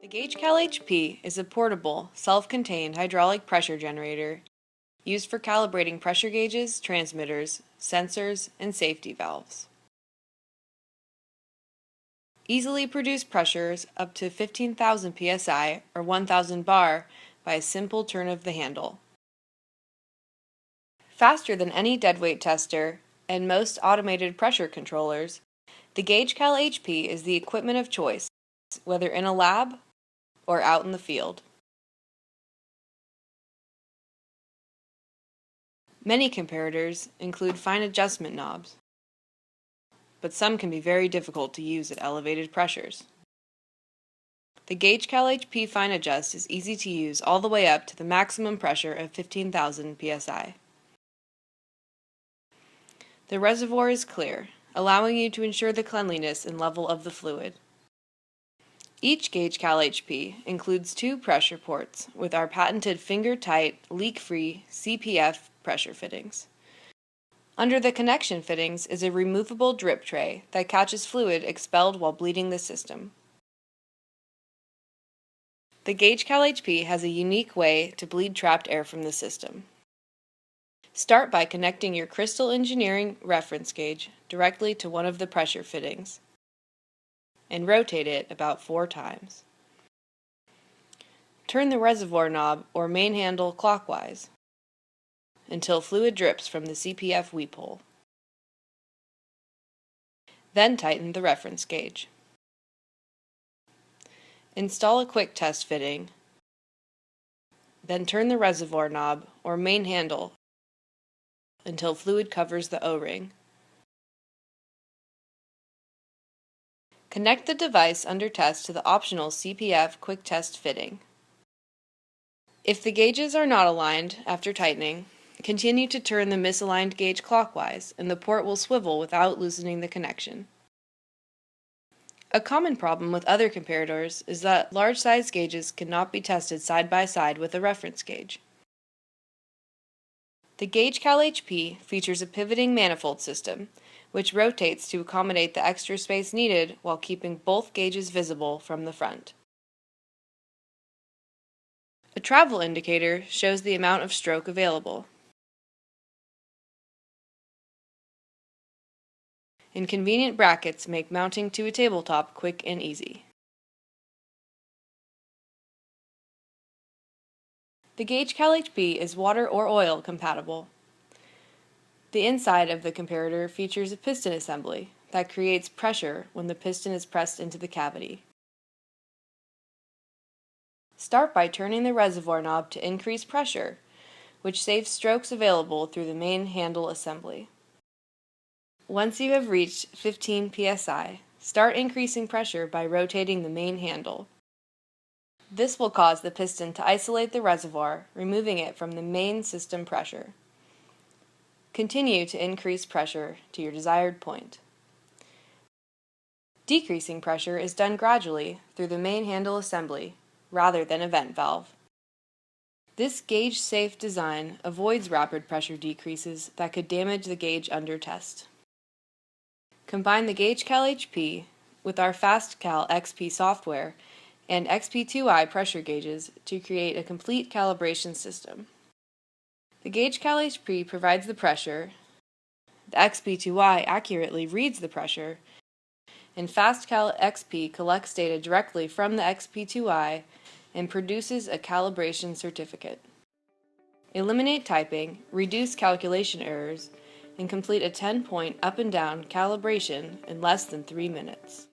The GaugeCalHP is a portable, self-contained hydraulic pressure generator used for calibrating pressure gauges, transmitters, sensors, and safety valves. Easily produce pressures up to 15,000 psi or 1,000 bar by a simple turn of the handle. Faster than any deadweight tester and most automated pressure controllers, the GaugeCalHP is the equipment of choice, whether in a lab or out in the field. Many comparators include fine adjustment knobs, but some can be very difficult to use at elevated pressures. The GaugeCalHP Fine Adjust is easy to use all the way up to the maximum pressure of 15,000 psi. The reservoir is clear, allowing you to ensure the cleanliness and level of the fluid. Each GaugeCalHP includes two pressure ports with our patented finger-tight, leak-free CPF pressure fittings. Under the connection fittings is a removable drip tray that catches fluid expelled while bleeding the system. The GaugeCalHP has a unique way to bleed trapped air from the system. Start by connecting your Crystal Engineering reference gauge directly to one of the pressure fittings and rotate it about 4 times. Turn the reservoir knob or main handle clockwise until fluid drips from the CPF weep hole. Then tighten the reference gauge. Install a quick test fitting, then turn the reservoir knob or main handle until fluid covers the O-ring. Connect the device under test to the optional CPF quick test fitting. If the gauges are not aligned after tightening, continue to turn the misaligned gauge clockwise and the port will swivel without loosening the connection. A common problem with other comparators is that large-sized gauges cannot be tested side by side with a reference gauge. The GaugeCalHP features a pivoting manifold system, which rotates to accommodate the extra space needed while keeping both gauges visible from the front. A travel indicator shows the amount of stroke available. And convenient brackets make mounting to a tabletop quick and easy. The GaugeCalHP is water or oil compatible. The inside of the comparator features a piston assembly that creates pressure when the piston is pressed into the cavity. Start by turning the reservoir knob to increase pressure, which saves strokes available through the main handle assembly. Once you have reached 15 psi, start increasing pressure by rotating the main handle. This will cause the piston to isolate the reservoir, removing it from the main system pressure. Continue to increase pressure to your desired point. Decreasing pressure is done gradually through the main handle assembly, rather than a vent valve. This gauge-safe design avoids rapid pressure decreases that could damage the gauge under test. Combine the GaugeCalHP with our FastCal XP software and XP2i pressure gauges to create a complete calibration system. The GaugeCalHP provides the pressure, the XP2i accurately reads the pressure, and FastCal XP collects data directly from the XP2i and produces a calibration certificate. Eliminate typing, reduce calculation errors, and complete a 10-point up and down calibration in less than 3 minutes.